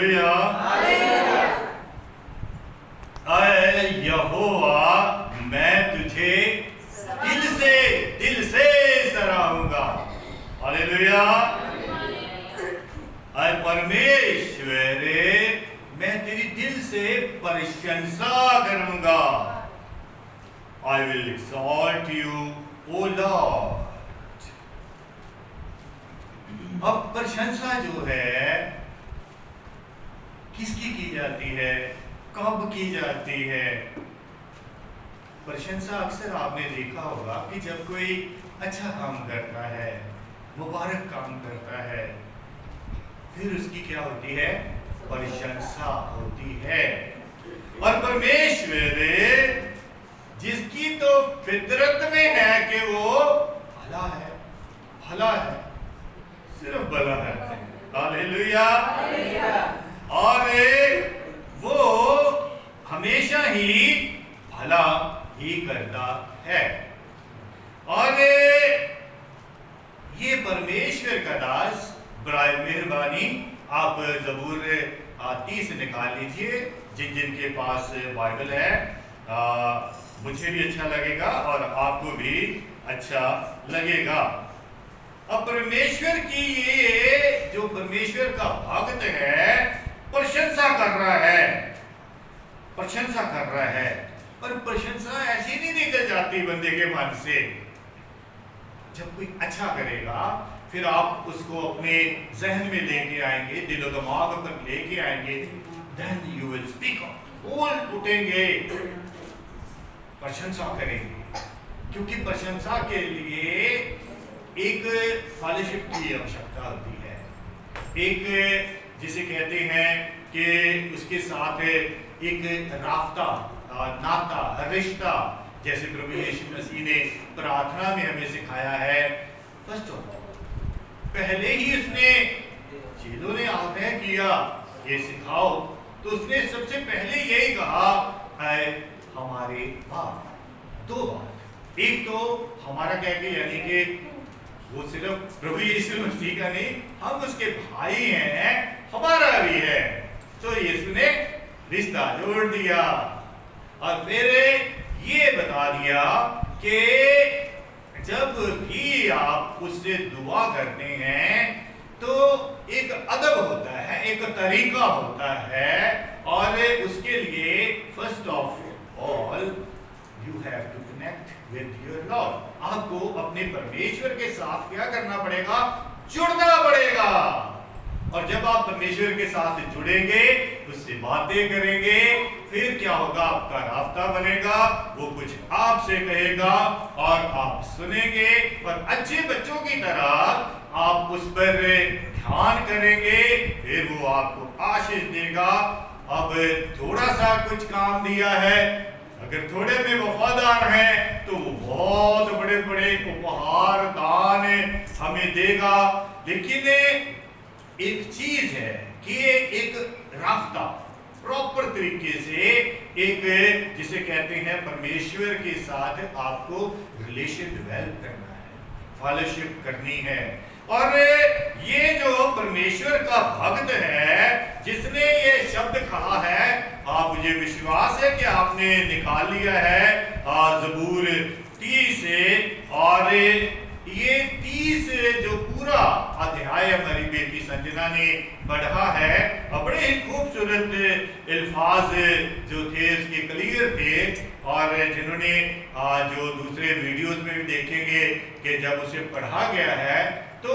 Hallelujah. ऐ यहोवा, मैं तुझे दिल से सराहूंगा। हालेलुया। ऐ परमेश्वर, मैं तेरी दिल से प्रशंसा करूंगा। I will exalt you, O Lord. अब प्रशंसा जो है किसकी की जाती है, कब की जाती है? प्रशंसा अक्सर आपने देखा होगा कि जब कोई अच्छा काम करता है, मुबारक काम करता है, फिर उसकी क्या होती है? प्रशंसा होती है। और परमेश्वर जिसकी तो फितरत में है कि वो भला है, सिर्फ भला है। हालेलुया। और वो हमेशा ही भला ही करता है। और ये परमेश्वर का दास, बराए मेहरबानी आप जबूर 30 निकाल लीजिए, जिनके पास बाइबल है। मुझे भी अच्छा लगेगा और आपको भी अच्छा लगेगा। अब परमेश्वर की ये जो परमेश्वर का भक्त है, प्रशंसा कर रहा है। पर प्रशंसा ऐसी नहीं निकल जाती बंदे के मन से। जब कोई अच्छा करेगा, फिर आप उसको अपने जहन में लेके आएंगे, दिलो दिमाग पर लेके आएंगे, then you will speak up, बोल उठेंगे, प्रशंसा करेंगे। क्योंकि प्रशंसा के लिए एक फेलोशिप की आवश्यकता होती है। एक जिसे कहते हैं कि उसके साथ एक नाता, रिश्ता, जैसे प्रभु यीशु मसीह ने प्रार्थना में हमें सिखाया है। फर्स्ट ऑफ ऑल, पहले ही उसने, चेलों ने आग्रह किया ये सिखाओ, तो उसने सबसे पहले यही कहा है, हमारे बाप। दो बात, एक तो हमारा कह के, यानी कि वो सिर्फ प्रभु यीशु मसीह का नहीं, हम उसके भाई हैं, हमारा भी है। तो यीशु ने रिश्ता जोड़ दिया और फिर ये बता दिया कि जब भी आप उससे दुआ करते हैं तो एक अदब होता है, एक तरीका होता है, और उसके लिए first of all you have to connect with your lord. आपको अपने परमेश्वर के साथ क्या करना पड़ेगा? जुड़ना पड़ेगा। और जब आप परमेश्वर के साथ जुड़ेंगे, उससे बातें करेंगे, फिर क्या होगा? आपका रास्ता बनेगा, वो कुछ आपसे कहेगा और आप सुनेंगे, और अच्छे बच्चों की तरह आप उस पर ध्यान करेंगे, फिर वो आपको आशीष देगा। अब थोड़ा सा कुछ काम दिया है, अगर थोड़े में वफादार हैं तो वो बहुत बड़े बड़े उपहार दान हमें देगा। लेकिन एक चीज है कि एक रास्ता प्रॉपर तरीके से, एक जिसे कहते हैं परमेश्वर के साथ आपको रिलेशन डेवलप करना है, फेलोशिप करनी है। और ये जो परमेश्वर का भक्त है, जिसने ये शब्द कहा है, आप मुझे विश्वास है कि आपने निकाल लिया है जबूर 30 से, और ये 30 जो पूरा अध्याय हमारी बेटी संजना ने पढ़ा है, बड़े ही खूबसूरत अल्फाज जो थे उसके क्लियर थे। और जिन्होंने जो दूसरे वीडियोस में भी देखेंगे कि जब उसे पढ़ा गया है तो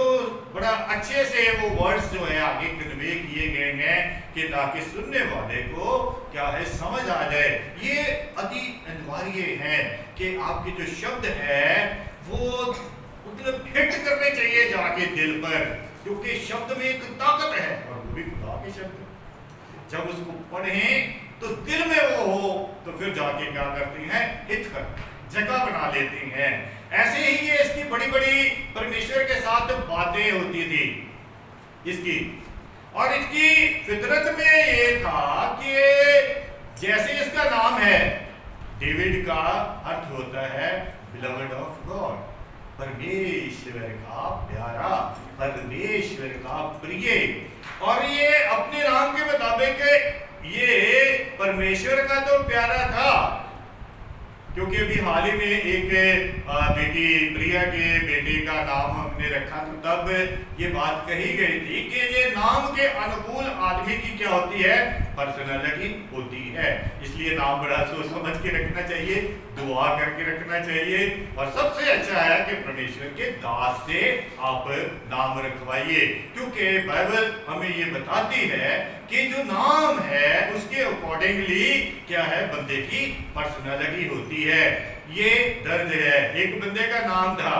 बड़ा अच्छे से वो वर्ड्स जो है आगे कन्वे किए गए हैं, कि ताकि सुनने वाले को क्या है समझ आ जाए। ये अति अनिवार्य है कि आपके जो शब्द है वो मतलब हिट करने चाहिए जाके दिल पर, क्योंकि शब्द में एक ताकत है, और वो भी खुदा के शब्द। जब उसको पढ़ें तो दिल में वो हो, तो फिर जाके क्या करते हैं? हिट कर जगह बना लेते हैं। ऐसे ही ये इसकी बड़ी बड़ी परमेश्वर के साथ बातें होती थी इसकी, और इसकी फितरत में ये था कि जैसे इसका नाम है, डेविड का अर्थ होता है बिलवड ऑफ गॉड, परमेश्वर का प्यारा, परमेश्वर का प्रिय। और ये अपने नाम के मुताबिक परमेश्वर का तो प्यारा था, क्योंकि अभी हाल ही में एक बेटी प्रिया के बेटे का नाम हमने रखा, तो तब ये बात कही गई थी कि ये नाम के अनुकूल आदमी की क्या होती है, पर्सनालिटी होती है। इसलिए नाम बड़ा सोच समझ के रखना चाहिए, दुआ करके रखना चाहिए, और सबसे अच्छा है कि परमेश्वर के दास से आप नाम रखवाइए, क्योंकि बाइबल हमें ये बताती है कि जो नाम है उसके अकॉर्डिंगली क्या है, बंदे की पर्सनालिटी होती है। ये दर्ज है, एक बंदे का नाम था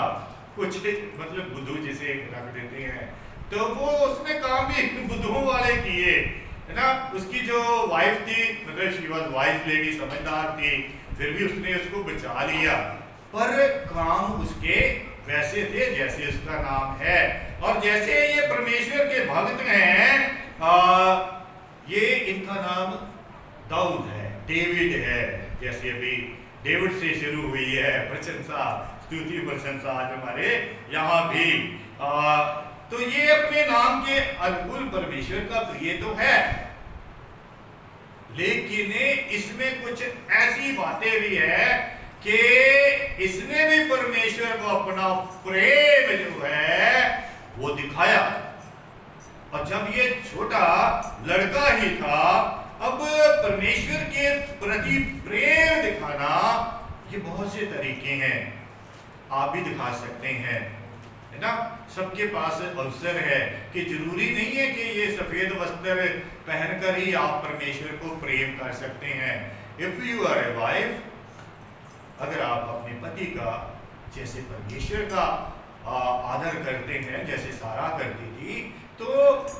कुछ मतलब बुद्धू जिसे रख देते हैं, तो वो उसने काम भी बुद्धुओं वाले किए, है ना। उसकी जो वाइफ थी, मतलब शी वाज वाइज लेडी, समझदार थी, फिर भी उसने उसको बचा लिया, पर काम उसके वैसे थे जैसे उसका नाम है। और जैसे ये परमेश्वर के भक्त हैं, ये इनका नाम दाऊद है, डेविड है, जैसे अभी डेविड से शुरू हुई है प्रशंसा, स्तुति प्रशंसा आज हमारे यहाँ भी। तो ये अपने नाम के अनुकूल परमेश्वर का प्रिय तो है, लेकिन इसमें कुछ ऐसी बातें भी है कि इसने भी परमेश्वर को अपना प्रेम जो है वो दिखाया। और जब ये छोटा लड़का ही था, अब परमेश्वर के प्रति प्रेम दिखाना ये बहुत से तरीके हैं, आप भी दिखा सकते हैं, है ना। सबके पास अवसर है कि जरूरी नहीं है कि ये सफेद वस्त्र पहनकर ही आप परमेश्वर को प्रेम कर सकते हैं। If you are a wife, अगर आप अपने पति का जैसे परमेश्वर का आदर करते हैं, जैसे सारा करती थी, तो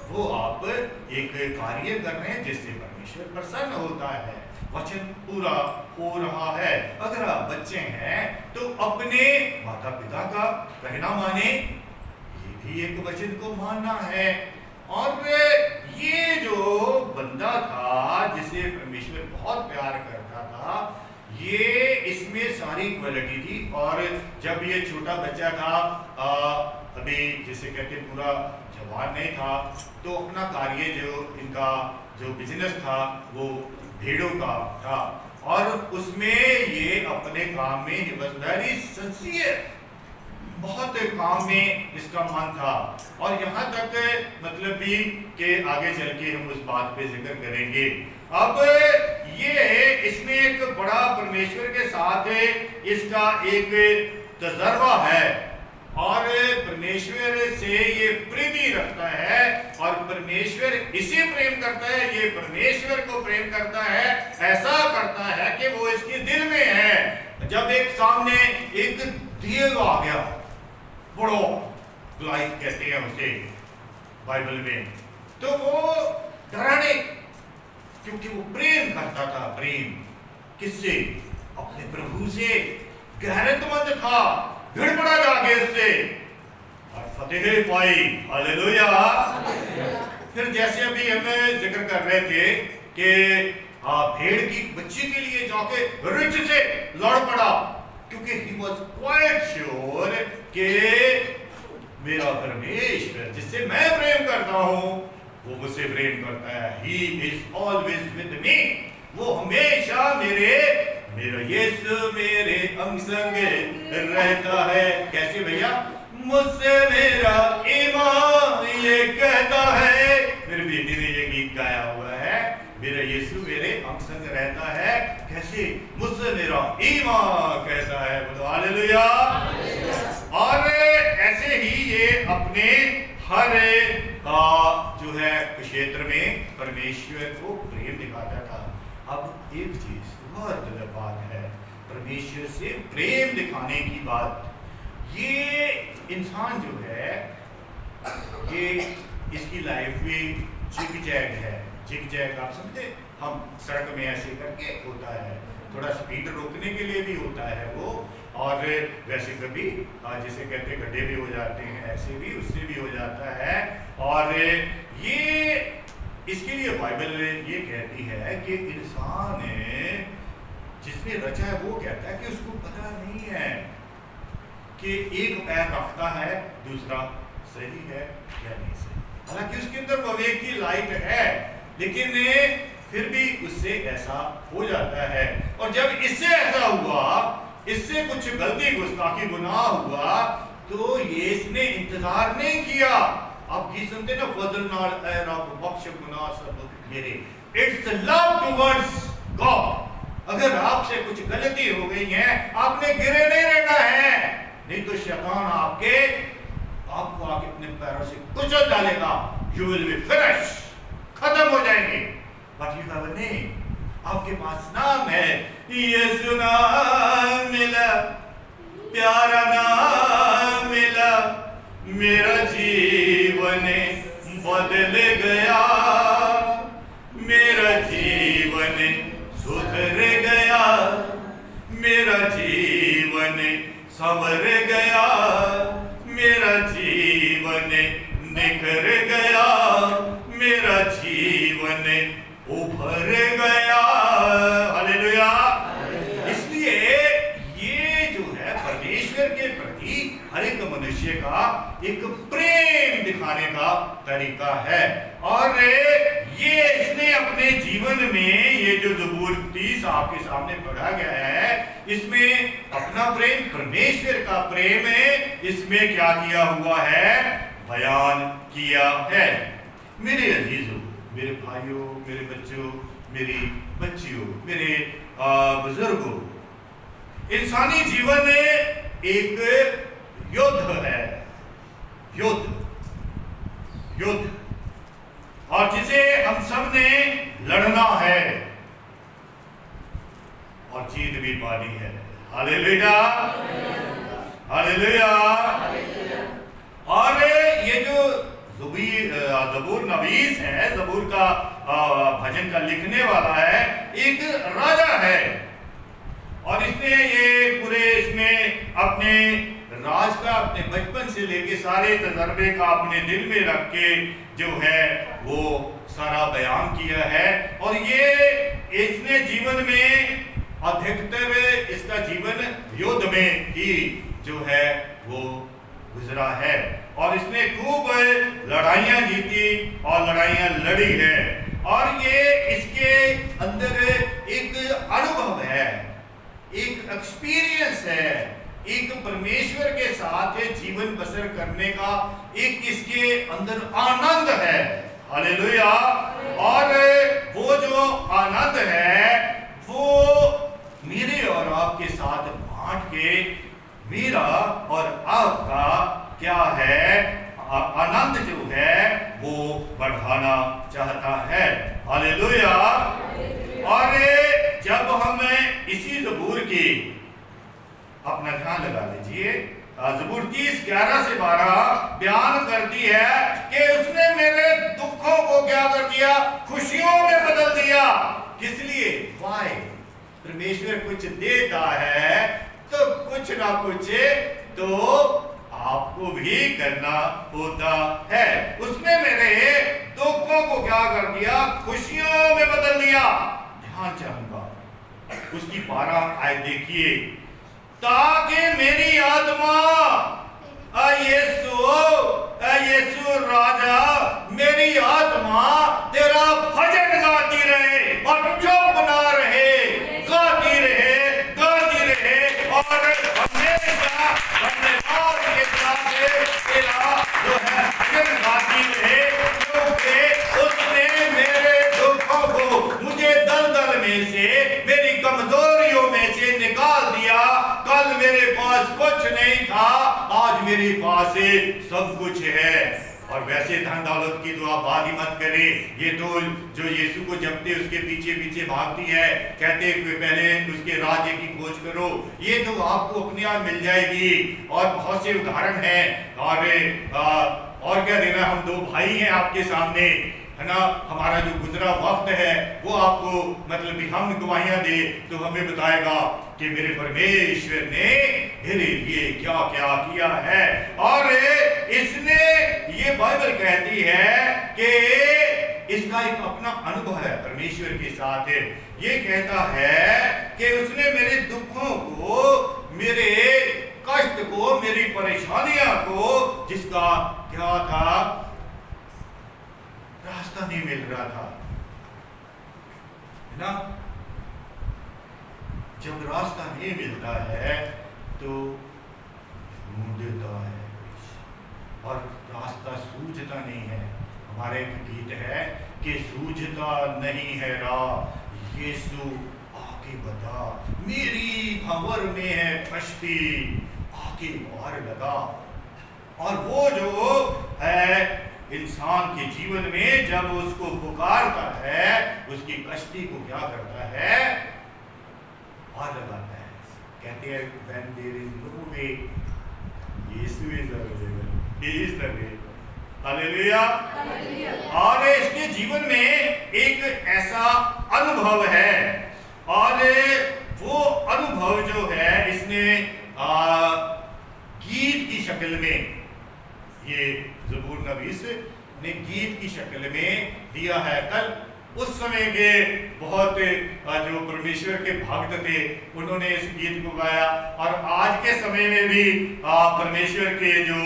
वो आप एक कार्य कर रहे हैं जिससे परमेश्वर प्रसन्न होता है, वचन पूरा हो रहा है। अगर आप बच्चे हैं तो अपने माता पिता का कहना माने, ये भी एक वचन को मानना है। और ये जो बंदा था जिसे परमेश्वर बहुत प्यार करता था, ये इसमें सारी क्वालिटी थी। और जब ये छोटा बच्चा था, अभी जिसे कहते पूरा जवान नहीं था, तो अपना कार्य जो इनका जो बिजनेस था वो भेड़ों का था, और उसमें ये अपने काम में ही वाज वेरी सिंसियर, बहुत काम में इसका मन था। और यहाँ तक मतलब भी कि आगे चल के हम उस बात पे जिक्र करेंगे। अब ये इसमें एक बड़ा परमेश्वर के साथ इसका एक तजर्बा है, और परमेश्वर से ये प्रीति रखता है, और परमेश्वर इसे प्रेम करता है, ये परमेश्वर को प्रेम करता है, ऐसा करता है कि वो इसके दिल में है। जब एक सामने एक दिया आ गया, बड़ो ग्लाइक कहते हैं उसे बाइबल में, तो वो डराने, क्योंकि वो प्रेम करता था। प्रेम किससे? अपने प्रभु से, गैरतमंद था, भिड़पड़ा जाके इससे और फतेह पाई। हालेलुया। फिर जैसे अभी हम जिक्र कर रहे थे कि भेड़ की बच्ची के लिए जाके रिच से लड़ पड़ा, क्योंकि he was quite sure कि मेरा परमेश्वर जिससे मैं प्रेम करता हूं वो मुझसे प्रेम करता है। He is always with me, वो हमेशा मेरा यीशु मेरे अंग संग रहता है। कैसे भैया? मुझसे मेरा ईमान ये कहता है, मेरी बेटी ने ये गीत गाया हुआ है, मेरा यीशु मेरे अंग संग रहता है। कैसे? मुझसे मेरा ईमान कहता है। बोलो हालेलुया। और ऐसे ही ये अपने हर जो है क्षेत्र में परमेश्वर को प्रेम दिखाता था। अब एक चीज बहुत गलत बात है, परमेश्वर से प्रेम दिखाने की बात। ये इंसान जो है, ये इसकी लाइफ में जिग-जैग है। जिग-जैग आप समझे? हम सड़क में ऐसे करके होता है, थोड़ा स्पीड रोकने के लिए भी होता है वो, और वैसे कभी जिसे कहते गड्ढे भी हो जाते हैं, ऐसे भी उससे भी हो जाता है। और ये इसके लिए बाइबल ये कहती है कि इंसान जिसने रचा है वो कहता है कि उसको पता नहीं है कि एक पैर रखता है दूसरा सही है या नहीं सही। हालांकि उसके अंदर विवेक की लाइट है, लेकिन फिर भी उससे ऐसा हो जाता है। और जब इससे ऐसा हुआ, इससे कुछ गलती गुस्ताखी गुनाह हुआ, तो ये इसने इंतजार नहीं किया। आप गीत सुनते ना, फजल नाल ऐ रब बख्श गुनाह सब मेरे, इट्स लव टुवर्ड्स गॉड। अगर आपसे कुछ गलती हो गई है, आपने गिरे नहीं रहना है, नहीं तो शैतान आपको आके अपने पैरों से कुचल डालेगा। यू विल बी फिनिश, खत्म हो जाएंगे। But you have a name, आपके पास नाम है। यीशु नाम मिला, प्यारा नाम मिला, मेरा जीवन बदल गया, मेरा जीवन सुधर गया, मेरा जीवन संवर गया, मेरा जीवन निखर गया, मेरा जीवन उभर गया। हालेलुया। इसलिए ये जो है परमेश्वर के प्रति हर एक मनुष्य का एक प्रेम दिखाने का तरीका है। और ये इसने अपने जीवन में, ये जो ज़बूर 30 आपके सामने पढ़ा गया है, इसमें अपना प्रेम, परमेश्वर का प्रेम है, इसमें क्या किया हुआ है, बयान किया है। मेरे अजीजों, मेरे भाइयों, मेरे बच्चों, मेरी बच्चियों, मेरे बुजुर्गों, इंसानी जीवन एक युद्ध है, युद्ध, और जिसे हम सब ने लड़ना है और जीत भी पानी है। Hallelujah, hallelujah. और ये जो ज़बूर नवीस है, ज़बूर का भजन का लिखने वाला है, एक राजा है। और इसने अपने राज का, अपने बचपन से लेके सारे तजर्बे का अपने दिल में रख के जो है वो सारा बयान किया है। और ये इसने जीवन में अधिकतर इसका जीवन युद्ध में ही जो है वो गुजरा है। और इसने खूब लड़ाइयाँ जीती और लड़ाइयाँ लड़ी है। और ये इसके अंदर एक अनुभव है, एक एक्सपीरियंस है, एक परमेश्वर के साथ जीवन बसर करने का एक इसके अंदर आनंद है। हालेलुया। और वो जो आनंद है वो मेरे और आपके साथ बांट के मेरा और आपका क्या है, आनंद जो है वो बढ़ाना चाहता है। हालेलुया। और जब हम इसी ज़बूर की, अपना ध्यान लगा लीजिए, ज़बूर 30:11 से 12 बयान करती है कि उसने मेरे दुखों को क्या कर दिया, खुशियों में बदल दिया। किस लिए? वाई? परमेश्वर कुछ देता है तो कुछ ना कुछ तो आपको भी करना होता है। उसने मेरे दुखों को क्या कर दिया, खुशियों में बदल दिया। ध्यान चाहूंगा उसकी 12 आयत देखिए। ताकि मेरी आत्मा यीशु राजा, मेरी आत्मा तेरा भजन गाती रहे और चुप ना रहे, गाती रहे, गाती रहे। और हमेशा धन्यवाद के साथ तेरा जो है भजन गाती रहे, क्योंकि उसने मेरे दुखों को मुझे दलदल में से, मेरी कमजोरियों में से निकाल दिया। कल मेरे पास कुछ नहीं था, आज मेरे पास सब कुछ है। और वैसे धन दौलत की तो आप बात ही मत करें। ये तो जो यीशु को जपते उसके पीछे पीछे भागती है, कहते हुए पहले उसके राज्य की खोज करो, ये तो आपको अपने आप मिल जाएगी। और बहुत से उदाहरण हैं। और क्या देना, हम 2 भाई हैं आपके सामने, है ना। हमारा जो गुजरा वक्त है वो आपको मतलब कि हम गवाहियां दे तो हमें बताएगा कि मेरे परमेश्वर ने मेरे लिए क्या क्या किया है। और इसने, ये बाइबल कहती है कि इसका एक अपना अनुभव है परमेश्वर के साथ। ये कहता है कि उसने मेरे दुखों को, मेरे कष्ट को, मेरी परेशानियां को, जिसका क्या था, रास्ता नहीं मिल रहा था, है ना। जब रास्ता नहीं मिलता है तो ढूंढता है और रास्ता सूझता नहीं है। हमारे एक गीत है कि सूझता नहीं है राह यीशु आके बता, मेरी भंवर में है कश्ती आके पार लगा। और वो जो है इंसान के जीवन में जब उसको पुकारता है, उसकी कश्ती को क्या करता है, पार लगाता है। कहते हैं when there is no way, Yeshu is available, he is the way। Hallelujah. और इसके जीवन में एक ऐसा अनुभव है, और वो अनुभव जो है इसने गीत की शक्ल में, ये ज़बूर नवीस ने गीत की शक्ल में दिया है। कल उस समय के बहुत जो परमेश्वर के भक्त थे उन्होंने इस गीत को गाया, और आज के समय में भी परमेश्वर के जो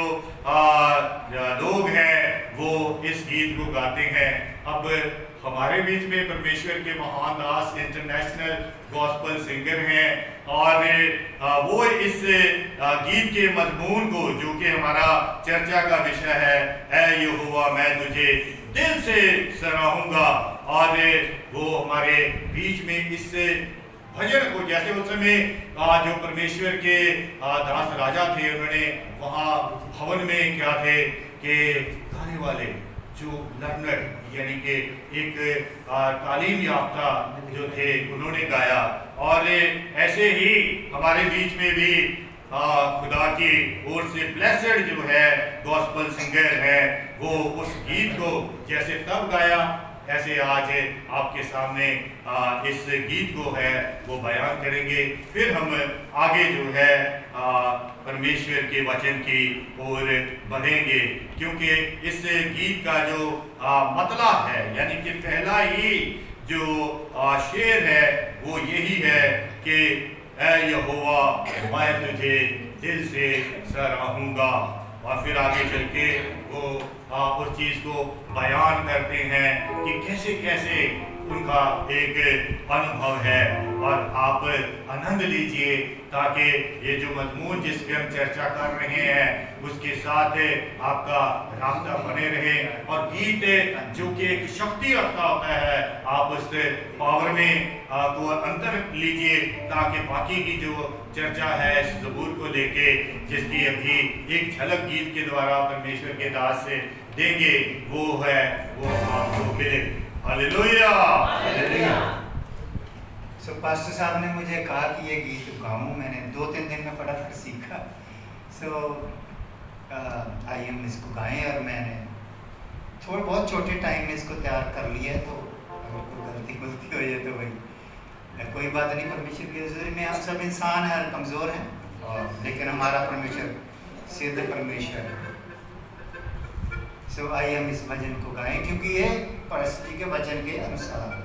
लोग हैं वो इस गीत को गाते हैं। अब हमारे बीच में परमेश्वर के महान दास इंटरनेशनल गॉस्पल सिंगर हैं, और वो इस गीत के मजमून को, जो कि हमारा चर्चा का विषय है, ऐ यहोवा मैं तुझे दिल से सराहूंगा, और वो हमारे बीच में इस भजन को, जैसे उस समय जो परमेश्वर के दास राजा थे, उन्होंने वहाँ भवन में क्या थे कि गाने वाले जो लर्नर यानी कि एक तालीम याफ्ता जो थे उन्होंने गाया। और ऐसे ही हमारे बीच में भी खुदा की ओर से ब्लेसेड जो है गॉस्पल सिंगर है, वो उस गीत को जैसे तब गाया ऐसे आज आपके सामने इस गीत को है वो बयान करेंगे। फिर हम आगे जो है परमेश्वर के वचन की ओर बढ़ेंगे, क्योंकि इस गीत का जो मतलब है, यानी कि पहला ही जो शेर है वो यही है कि ऐ यहोवा मैं तुझे दिल से सराहूंगा, और फिर आगे चल के वो उस चीज़ को बयान करते हैं कि कैसे कैसे उनका एक अनुभव है। और आप आनंद लीजिए, ताकि ये जो मजमून जिस पर हम चर्चा कर रहे हैं उसके साथ आपका रास्ता बने रहे। और गीत जो कि एक शक्ति रखता होता है, आप उस पावर में को अंतर लीजिए, ताकि बाकी की जो चर्चा है इस ज़बूर को लेके, जिसकी अभी एक झलक गीत के द्वारा परमेश्वर के दास से देंगे, वो है वो आपको मिले। हालेलुया। सो पास्टर साहब ने मुझे कहा कि ये गीत गाऊं, मैंने 2-3 दिन में फटाफट सीखा। सो आइए हम इसको गाएं, और मैंने थोड़ा बहुत छोटे टाइम में इसको तैयार कर लिया है, तो अगर कोई गलती हो जाए तो वही कोई बात नहीं। परमेश्वर के नज़र में हम सब इंसान हैं और कमज़ोर हैं, और लेकिन हमारा परमेश्वर सिद्ध परमेश्वर है। सो आइए हम इस भजन को गाएं, क्योंकि ये परिस्थिति के वचन के अनुसार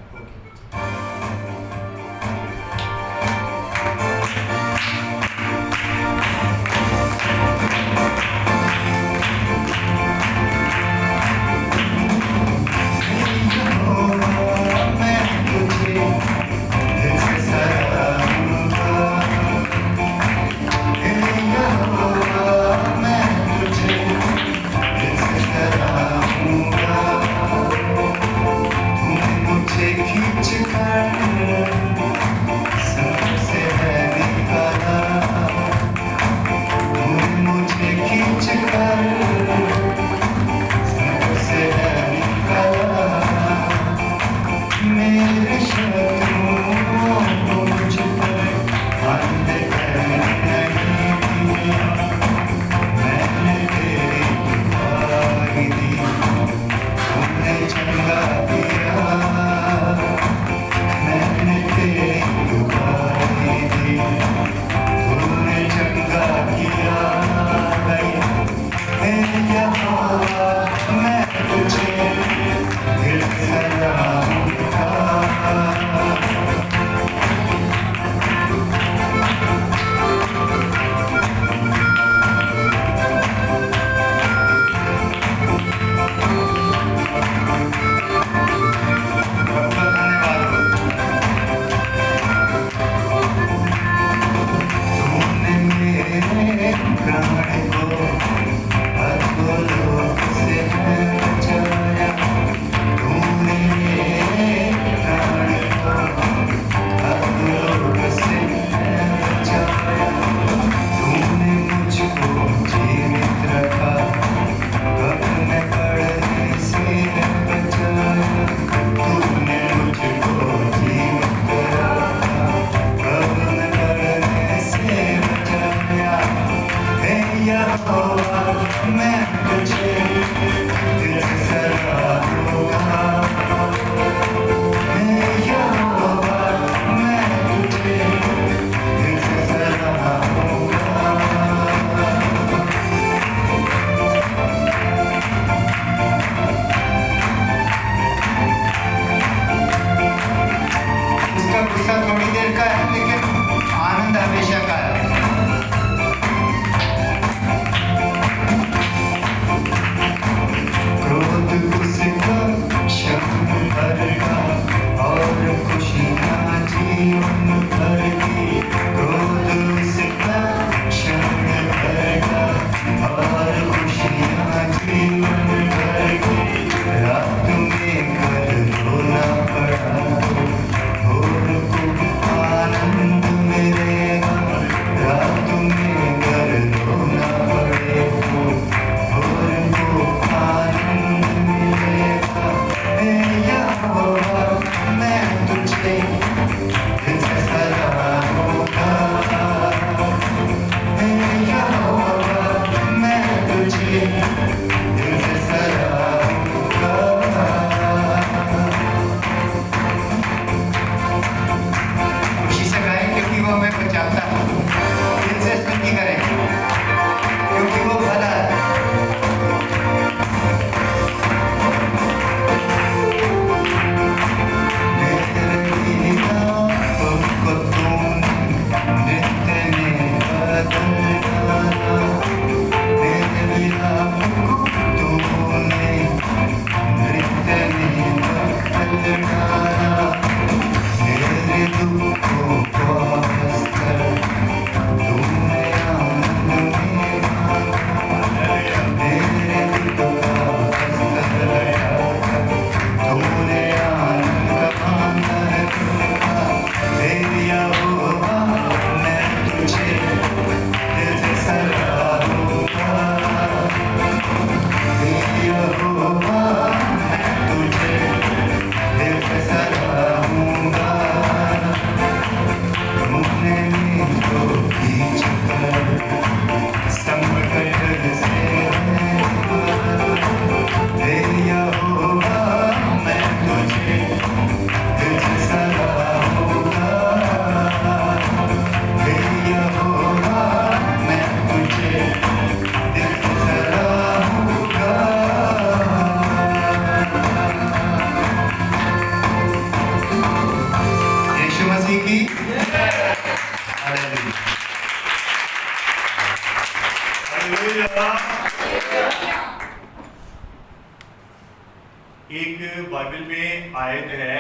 एक बाइबल में आयत है,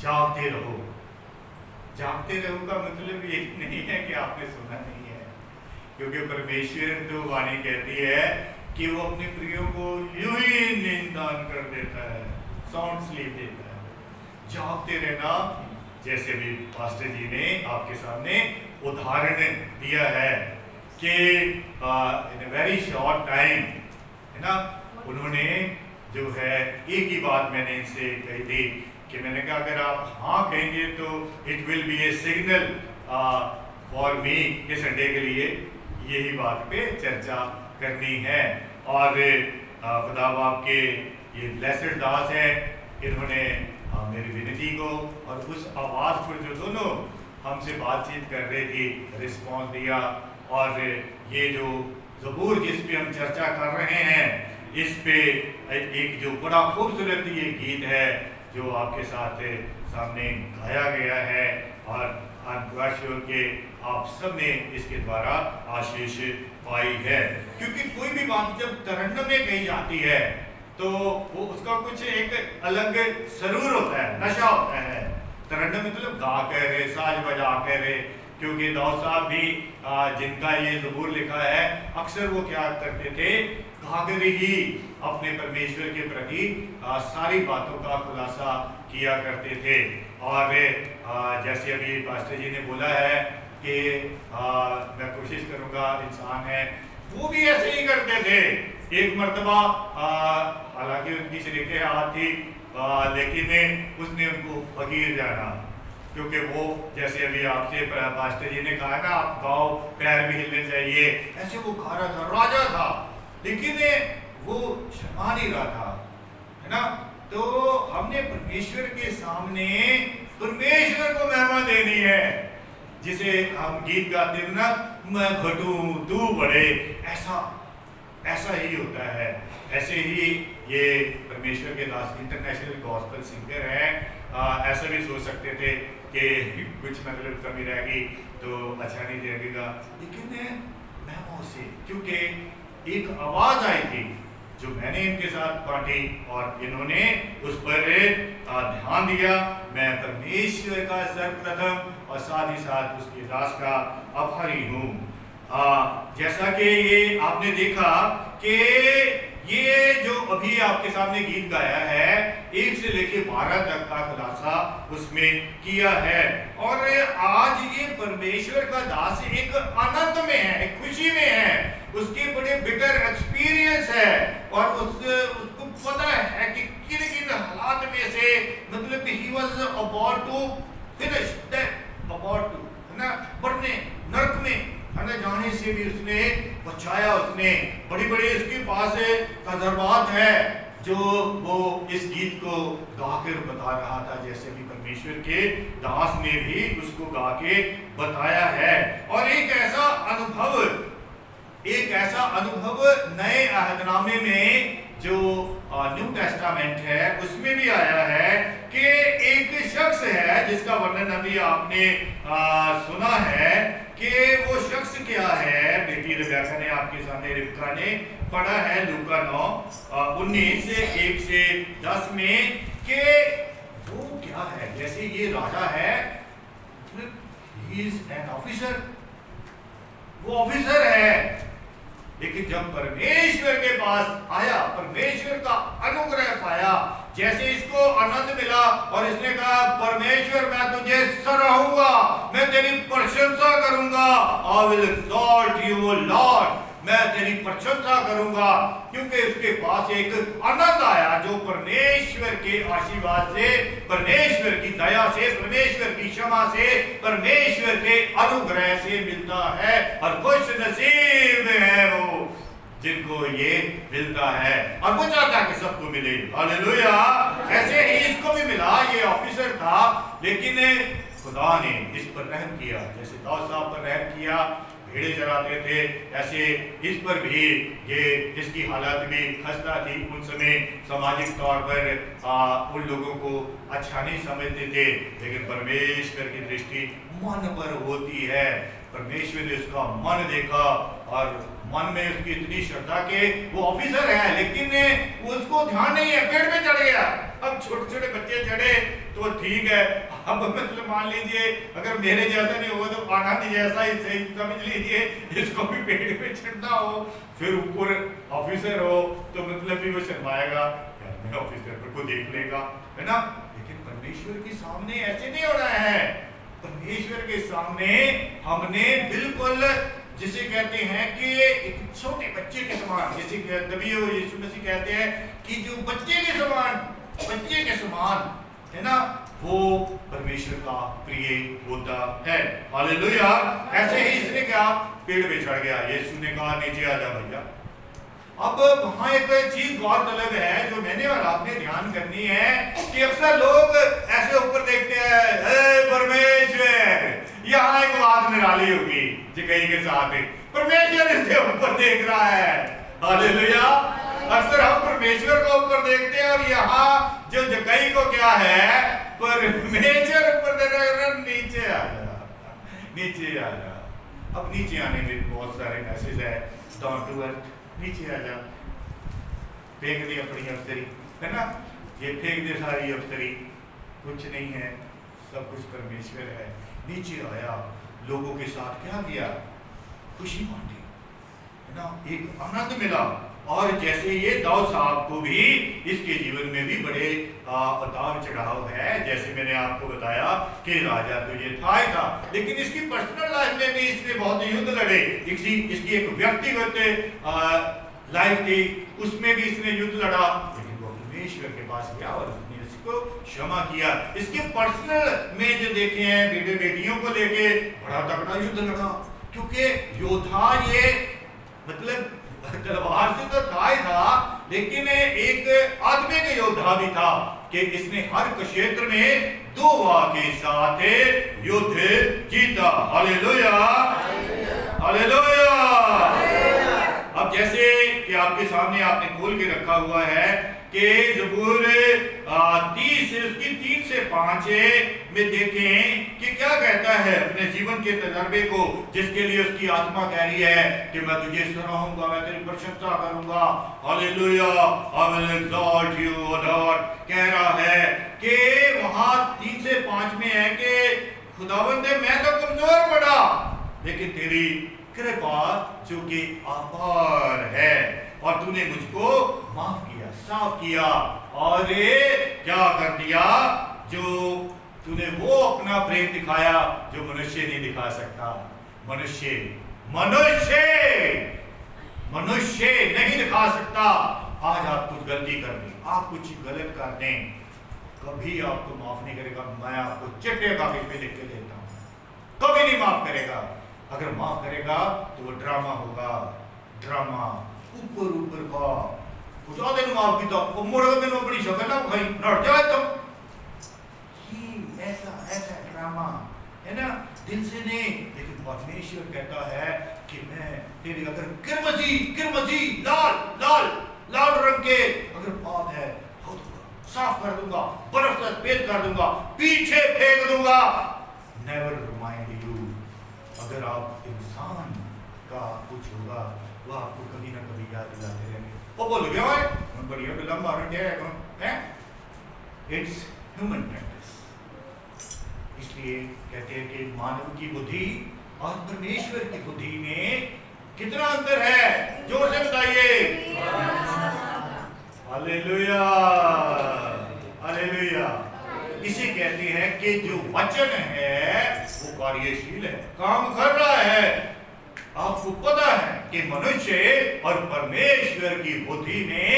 जागते रहो। जागते रहो का मतलब ये नहीं है कि आपने सुना नहीं है, क्योंकि परमेश्वर तो वाणी कहती है कि वो अपने प्रियों को यूं ही नींद दान कर देता है, साउंड स्लीप देता है। जागते रहना, जैसे भी पास्टर जी ने आपके सामने उदाहरण दिया है कि इन ए वेरी शॉर्ट टाइम, है ना, उन्होंने जो है एक ही बात मैंने इनसे कही थी कि मैंने कहा अगर आप हाँ कहेंगे तो it will be A signal for me के संडे के लिए यही बात पे चर्चा करनी है। और खुदा बाप के ये ब्लेस्ड दास है, इन्होंने मेरी विनती को और उस आवाज़ पर जो दोनों हमसे बातचीत कर रहे थी रिस्पॉन्स दिया। और ये जो ज़बूर जिस पे हम चर्चा कर रहे हैं, इस पे एक जो बड़ा खूबसूरत ये गीत है जो आपके साथ सामने गाया गया है, और आशा के आप सब ने इसके द्वारा आशीष पाई है। क्योंकि कोई भी बात जब तरन्नुम में कही जाती है तो वो उसका कुछ एक अलग सरूर होता है, नशा होता है। तरन्नुम मतलब गा कह रहे, साज बजा कह रहे, क्योंकि दाऊद साहब भी जिनका ये ज़बूर लिखा है, अक्सर वो क्या करते थे, गाकर ही अपने परमेश्वर के प्रति सारी बातों का खुलासा किया करते थे। और जैसे अभी पास्टर जी ने बोला है कि मैं कोशिश करूँगा, इंसान है, वो भी ऐसे ही करते थे। एक मर्तबा हालांकि उनकी शरीके हाथ थी, लेकिन उसने उनको फकीर जाना, क्योंकि वो जैसे अभी आपसे पास्टर जी ने कहा ना, आप गाओ, पैर भी हिलने चाहिए, ऐसे वो गा रहा था, राजा था, लेकिन वो शर्मा नहीं रहा था, है ना। तो हमने परमेश्वर के सामने परमेश्वर को महिमा देनी है, जिसे हम गीत गाते हैं ना, मैं घटूं तू बढ़े, ऐसा ही होता है। ऐसे ही ये परमेश्वर के दास इंटरनेशनल गॉस्पेल सिंगर हैं, ऐसा भी सोच सकते थे कि कुछ मतलब कमी रहेगी तो अच्छा नहीं लगेगा, लेकिन मैं से क्योंकि एक आवाज़ आई थी जो मैंने इनके साथ बांटी और इन्होंने उस पर ध्यान दिया। मैं परमेश्वर का सर्वप्रथम और साथ ही साथ उसके दास का आभारी हूँ। जैसा कि ये आपने देखा कि ये जो अभी आपके सामने गीत गाया है, 1 से लेके 12 तक का खुलासा उसमें किया है। और आज ये परमेश्वर का दास एक आनंद में है, एक खुशी में है, उसके बड़े बिटर एक्सपीरियंस है, और उसको पता है कि किन किन हालात में से, मतलब he was about to finish that, about to, है ना, बढ़ने नरक में जाने से भी उसने बचाया। उसने बड़ी बड़ी इसके पास तजर्बात है जो वो इस गीत को गाकर बता रहा था, जैसे भी परमेश्वर के दास ने भी उसको गा के बताया है। और एक ऐसा अनुभव नए अहदनामे में जो न्यू टेस्टामेंट है उसमें भी आया है कि एक शख्स है जिसका वर्णन अभी आपने सुना है कि वो शख्स क्या है। बेटी रिबेका ने आपके सामने, रिबका ने पढ़ा है लूका 9:19 1 से 10 में कि वो क्या है। जैसे ये राजा है, ही इज एन ऑफिसर, वो ऑफिसर है, लेकिन जब परमेश्वर के पास आया, परमेश्वर का अनुग्रह पाया, जैसे इसको आनंद मिला और इसने कहा परमेश्वर मैं तुझे सराहूंगा, मैं तेरी प्रशंसा करूंगा, आई विल एक्सॉल्ट यू लॉर्ड, मैं तेरी प्रशंसा करूंगा, क्योंकि उसके पास एक आनंद आया जो परमेश्वर के आशीर्वाद से, परमेश्वर की दया से, परमेश्वर की क्षमा से, परमेश्वर के अनुग्रह से मिलता है। और खुश नसीब है वो जिनको ये मिलता है, और वो चाहता है कि सबको मिले। हालेलुया। ऐसे ही इसको भी मिला, ये ऑफिसर था, लेकिन खुदा ने इस पर रहम किया, जैसे दाऊद साहब पर रहम किया, भेड़े चराते थे, ऐसे इस पर भी ये, इसकी हालत भी खस्ता थी। उन समय सामाजिक तौर पर उन लोगों को अच्छा नहीं समझते थे, लेकिन परमेश्वर की दृष्टि मन पर होती है। परमेश्वर ने उसका मन देखा और मन में उसकी इतनी श्रद्धा के वो ऑफिसर है, लेकिन उसको ध्यान नहीं है, पेड़ पे चढ़ गया। अब छोटे छोटे बच्चे चढ़े तो ठीक है, अब मतलब मान लीजिए अगर मेरे जैसा नहीं होगा तो आनंद जैसा ही सही समझ लीजिए, इसको भी पेड़ पे चढ़ना हो, फिर ऊपर ऑफिसर हो तो मतलब भी वो शर्माएगा, मैं ऑफिसर को देख लेगा, है ना। लेकिन परमेश्वर के सामने ऐसे नहीं हो रहा है। परमेश्वर के सामने हमने बिल्कुल जिसे कहते हैं कि एक छोटे बच्चे के समान, जैसे तभी यीशु मसीह कहते हैं कि जो बच्चे के समान है ना, वो परमेश्वर का प्रिय होता है। हालेलुया। ऐसे ही इसने क्या, पेड़ पे चढ़ गया। यीशु ने कहा नीचे आ जा भैया। अब वहां एक चीज गौरतलब है जो मैंने और आपने ध्यान करनी है कि अक्सर लोग ऐसे ऊपर देखते हैं, हे परमेश्वर, यहाँ एक बात निराली होगी जकई के साथ, परमेश्वर इससे ऊपर देख रहा है। हालेलुया। अक्सर हम परमेश्वर को ऊपर देखते हैं और यहाँ जो जकई को क्या है, परमेश्वर ऊपर देख रहा है, नीचे आ जा, नीचे आ जा। अब नीचे आने में बहुत सारे मैसेज है, डाउन टू अर्थ, नीचे आ जा, फेंक दे अपनी अफसरी, है ना, ये फेंक दे सारी अफसरी, कुछ नहीं है, सब कुछ परमेश्वर है। नीचे आया, लोगों के साथ क्या किया, खुशी बांटी, है ना, एक आनंद मिला। और जैसे ये दाऊद साहब को भी इसके जीवन में भी बड़े उतार चढ़ाव है, जैसे मैंने आपको बताया कि राजा तो ये था ही था, लेकिन इसकी पर्सनल लाइफ में भी इसने बहुत युद्ध लड़े। इसकी एक व्यक्तिगत लाइफ थी, उसमें भी इसने युद्ध लड़ा, लेकिन वो परमेश्वर के पास गया और उसने इसको क्षमा किया। इसके पर्सनल में जो देखे हैं, बेटे बेटियों को लेके बड़ा तगड़ा युद्ध लड़ा, क्योंकि योद्धा ये मतलब तलवार से तो था ही था, लेकिन एक आदमी का योद्धा भी था कि इसने हर क्षेत्र में दुआ के साथ युद्ध जीता। Hallelujah, hallelujah. अब जैसे कि आपके सामने आपने खोल के रखा हुआ है कि ज़बूर 30 उसकी 3 से 5 में देखें कि क्या कहता है अपने जीवन के तजर्बे को, जिसके लिए उसकी आत्मा कह रही है कि मैं तुझे सराहूंगा, मैं तेरी प्रशंसा करूंगा। Hallelujah, I will exalt you O lord. कह रहा है कि वहां 3 से 5 में है कि खुदावंद मैं तो कमजोर पड़ा, लेकिन तेरी कृपा जो कि अपार है और तूने मुझको माफ किया, साफ किया, और क्या कर दिया, जो तूने वो अपना प्रेम दिखाया जो मनुष्य नहीं दिखा सकता। मनुष्य नहीं दिखा सकता। आज आप कुछ गलती कर दें, आप कुछ गलत कर दें, कभी आपको माफ नहीं करेगा। मैं आपको चिट्टे कागज पे लिख के देता हूं, कभी नहीं माफ करेगा। अगर माफ करेगा तो वो ड्रामा होगा, ड्रामा ऊपर का कुछ और दिन माफ किया वो मोड़ में बड़ी शक्ल ना भाई नड़ जाए तुम, ऐसा ड्रामा है ना, दिल से नहीं। लेकिन परमेश्वर कहता है कि मैं तेरी अगर किरमजी लाल रंग के अगर पाप है धो दूंगा, साफ कर दूंगा, बर्फ से सफेद कर दूंगा, पीछे फेंक दूंगा। Never remind you. अगर आप इंसान का कुछ होगा वो आपको कभी ना कभी याद दिलाते रहेंगे। वो बोल गया है बढ़िया फिल्म मारन है, इट्स ह्यूमन प्रैक्टिस। इसलिए कहते हैं कि मानव की बुद्धि और परमेश्वर की बुद्धि में कितना अंतर है, जोर से बताइए। Hallelujah, hallelujah. इसे कहते हैं कि जो वचन है वो कार्यशील है, काम कर रहा है। आपको पता है कि मनुष्य और परमेश्वर की बुद्धि में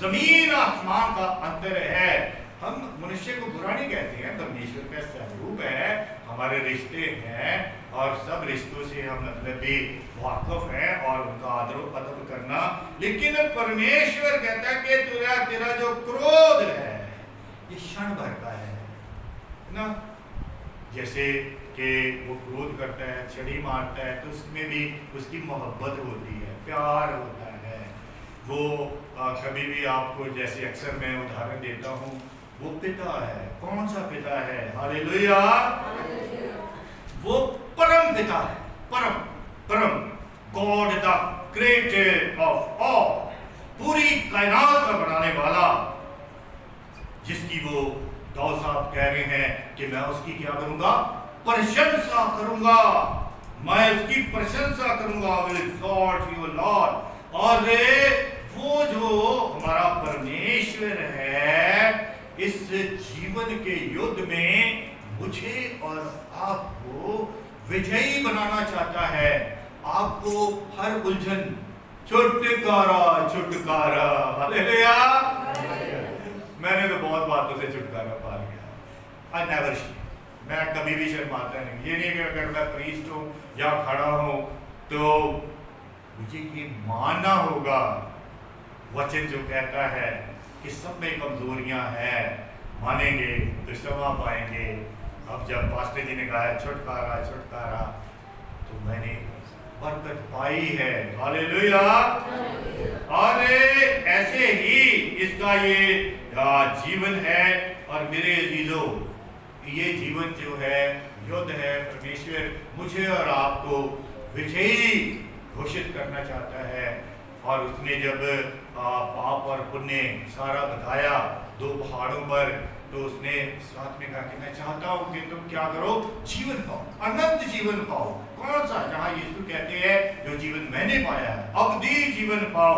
जमीन आसमान का अंतर है। हम मनुष्य को बुरा नहीं कहते हैं, परमेश्वर का स्वरूप है, हमारे रिश्ते हैं और सब रिश्तों से हम मतलब भी वाकिफ हैं और उनका आदर अदब करना। लेकिन परमेश्वर कहता है कि तेरा जो क्रोध है ये क्षण भर का है ना। जैसे कि वो क्रोध करता है, छड़ी मारता है, तो उसमें भी उसकी मोहब्बत होती है, प्यार होता है। वो कभी भी आपको जैसे अक्सर मैं उदाहरण देता हूँ, वो पिता है। कौन सा पिता है? हालेलुया। वो परम पिता है, परम God the creator of all, पूरी कायनात का बनाने वाला, जिसकी वो दाऊद साहब कह रहे हैं कि मैं उसकी क्या करूंगा, प्रशंसा करूंगा, मैं उसकी प्रशंसा करूंगा, will exalt your Lord। और वो जो हमारा परमेश्वर है, इस जीवन के युद्ध में मुझे और आपको विजयी बनाना चाहता है। आपको हर उलझन छुटकारा छुटकारा, हालेलुया। मैंने तो बहुत बातों से छुटकारा पा लिया। आई नेवर, मैं कभी भी शर्माता नहीं। ये नहीं कि अगर मैं प्रीस्ट हूँ या खड़ा हूँ तो मुझे ये मानना होगा, वचन जो कहता है कि सब में कमजोरियां हैं, मानेंगे तो क्षमा पाएंगे। अब जब पास्टर जी ने कहा छुटकारा छुटकारा, तो मैंने बरकत पाई है, हालेलुया। और ऐसे ही इसका ये जीवन है। और मेरे अजीजों, ये जीवन जो है युद्ध है, परमेश्वर मुझे और आपको विजयी घोषित करना चाहता है। और उसने जब पाप और पुण्य सारा बताया दो पहाड़ों पर, तो उसने साथ में कहा कि मैं चाहता हूं कि तुम क्या करो, जीवन पाओ, अनंत जीवन पाओ। कौन सा? जहां यीशु कहते हैं जो जीवन मैंने पाया है, अवधि जीवन पाओ।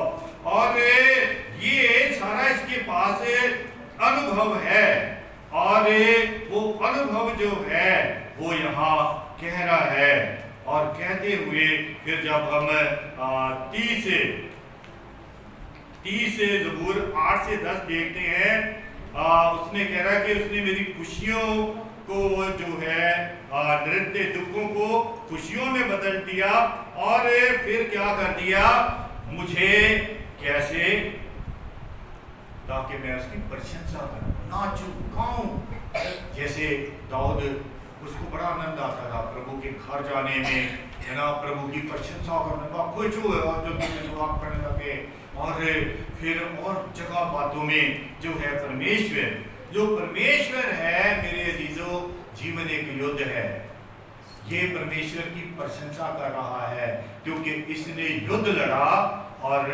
और ये सारा इसके पास अनुभव है। और वो अनुभव जो है वो यहाँ कह रहा है। और कहते हुए फिर जब हम 30 से ज़बूर 8 से 10 देखते हैं, उसने कह रहा कि उसने मेरी खुशियों को जो है नृत्य दुखों को खुशियों में बदल दिया। और फिर क्या कर दिया, मुझे कैसे, ताकि मैं उसकी प्रशंसा करूं, नाचूं, गाऊं। जैसे दाऊद, उसको बड़ा आनंद आता था प्रभु के घर जाने में, है ना, प्रभु की प्रशंसा करने का, खुश हुए और जो दुआ करने लगे। और फिर और जगह बातों में जो है जो परमेश्वर है, मेरे अजीजों, जीवन एक युद्ध है। ये परमेश्वर की प्रशंसा कर रहा है क्योंकि इसने युद्ध लड़ा। और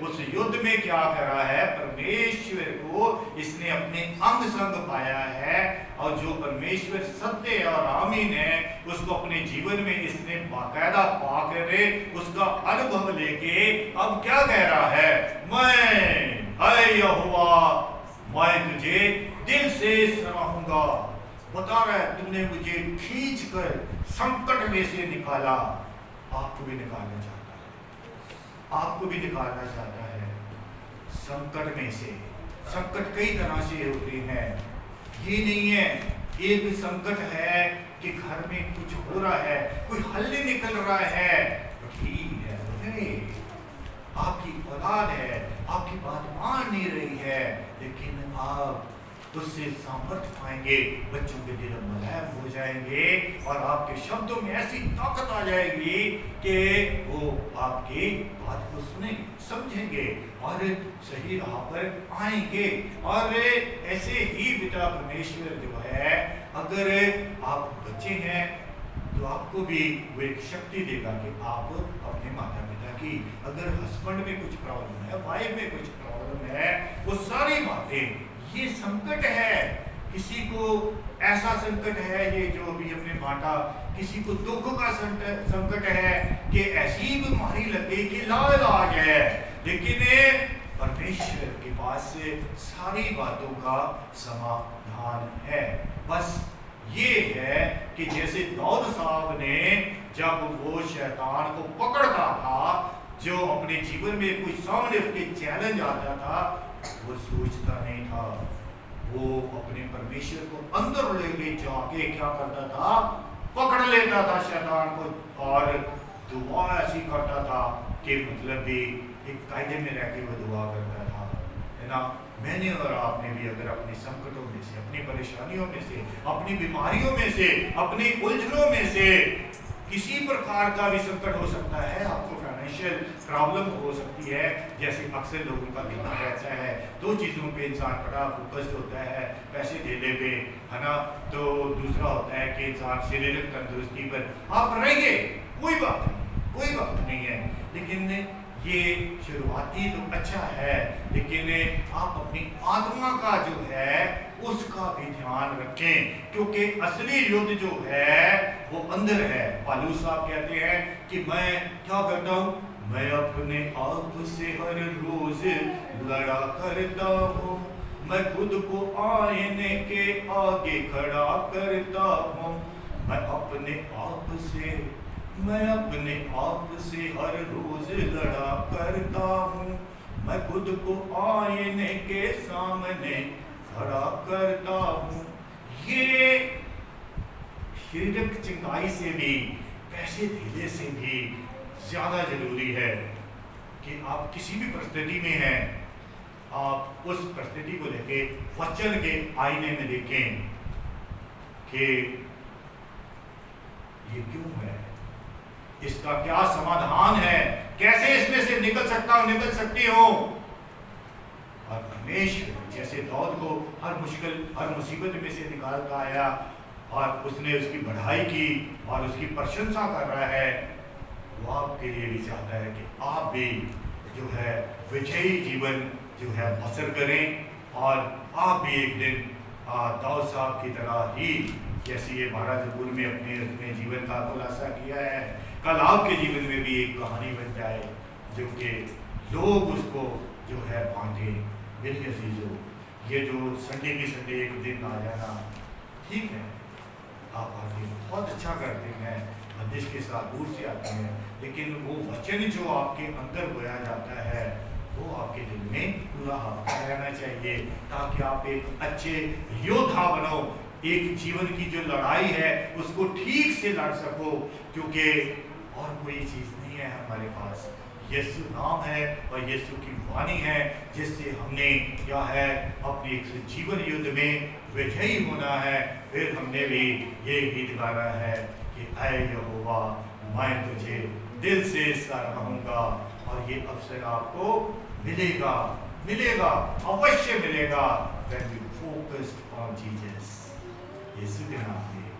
उस युद्ध में क्या करा है, परमेश्वर को इसने अपने अंग संग पाया है। और जो परमेश्वर सत्य और आमीन है, उसको अपने जीवन में इसने बाकायदा पाकर उसका अनुभव लेके अब क्या कह रहा है, मैं हाय यहोवा, मैं तुझे दिल से सराहूंगा। बता रहा है तुमने मुझे खींच कर संकट में से निकाला। आपको भी निकालना चाहता है, आपको भी निकालना चाहता है संकट में से। संकट कई तरह से होते हैं, ये नहीं है एक संकट है कि घर में कुछ हो रहा है, कोई हल नहीं निकल रहा है, ठीक है, आपकी औलाद है, आपकी बात मान नहीं रही है, लेकिन आप उससे सामर्थ्य पाएंगे, बच्चों के दिल मुलायम हो जाएंगे और आपके शब्दों में ऐसी ताकत आ जाएगी कि वो आपकी बात को सुने, समझेंगे और सही राह पर आएंगे। और ऐसे ही पिता परमेश्वर जो है, अगर आप बच्चे हैं तो आपको भी वो एक शक्ति देगा कि आप अपने माता पिता की, अगर हस्बैंड में कुछ प्रॉब्लम है, वाइफ में कुछ प्रॉब्लम है, वो सारी बातें, ये संकट है, किसी को ऐसा संकट है ये जो अभी हमने बांटा, किसी को दुख का संकट है कि ऐसी बीमारी लगे कि लाइलाज है, लेकिन परमेश्वर के पास से सारी बातों का समाधान है। बस ये है कि जैसे दाऊद साहब ने जब वो शैतान को पकड़ता था, जो अपने जीवन में कोई सामने उसके चैलेंज आता था, वो सोचता नहीं था, वो अपने परमेश्वर को अंदर ले जाके क्या करता था, पकड़ लेता था शैतान को और दुआ ऐसी करता था कि मतलब भी एक कायदे में रह के वो दुआ करता था, है ना। मैंने और आपने भी अगर अपने संकटों में से, अपनी परेशानियों में से, अपनी बीमारियों में से, अपनी उलझनों में से किसी प्रकार का भी संकट हो सकता है, आपको फाइनेंशियल प्रॉब्लम हो सकती है, जैसे अक्सर लोगों का दिखना रहता है, दो चीज़ों पे इंसान बड़ा फोकस्ड होता है, पैसे देने पे, है ना, तो दूसरा होता है कि इंसान शारीरिक तंदुरुस्ती पर। आप रहिए, कोई बात नहीं, कोई वक्त नहीं है, लेकिन ये शुरुआती तो अच्छा है, लेकिन आप अपनी आत्मा का जो है उसका भी ध्यान रखें, क्योंकि असली युद्ध जो है वो अंदर है। पालूस साहब कहते हैं कि मैं क्या करता हूँ, मैं अपने आप से हर रोज लड़ा करता हूँ, मैं खुद को आईने के आगे खड़ा करता हूँ, मैं अपने आप से हर रोज लड़ा करता हूँ, मैं खुद को आईने के सामने खड़ा करता हूँ। ये शारीरिक चिंगाई से भी, पैसे धीरे से भी ज्यादा जरूरी है कि आप किसी भी परिस्थिति में हैं, आप उस परिस्थिति को लेके वचन के आईने में देखें कि ये क्यों है, इसका क्या समाधान है, कैसे इसमें से निकल सकता हूं, निकल सकती हो। और परमेश्वर जैसे दाऊद को हर मुश्किल, हर मुसीबत में से निकालता आया और उसने उसकी बढ़ाई की और उसकी प्रशंसा कर रहा है, वो आपके लिए भी चाहता है कि आप भी जो है विजयी जीवन जो है बसर करें और आप भी एक दिन दाऊद साहब की तरह ही, जैसे ये महाराज जबूर में अपने जीवन का खुलासा किया है, कल आपके जीवन में भी एक कहानी बन जाए जो कि लोग उसको जो है बांधे। मेरे अजीजों, ये जो संडे की संडे एक दिन आ जाना ठीक है, आप आगे बहुत अच्छा करते हैं, बंदिश के साथ दूर से आते हैं, लेकिन वो वचन जो आपके अंदर बोया जाता है वो आपके दिल में पूरा आपका रहना चाहिए, ताकि आप एक अच्छे योद्धा बनो, एक जीवन की जो लड़ाई है उसको ठीक से लड़ सको, क्योंकि और कोई चीज़ नहीं है हमारे पास, यीशु नाम है और यीशु की वाणी है, जिससे हमने क्या है अपने एक जीवन युद्ध में विजयी होना है। फिर हमने भी ये गीत गाना है कि ऐ यहोवा मैं तुझे दिल से सराहूंगा, और ये अवसर आपको मिलेगा, अवश्य मिलेगा when we focused on Jesus। यीशु के नाम में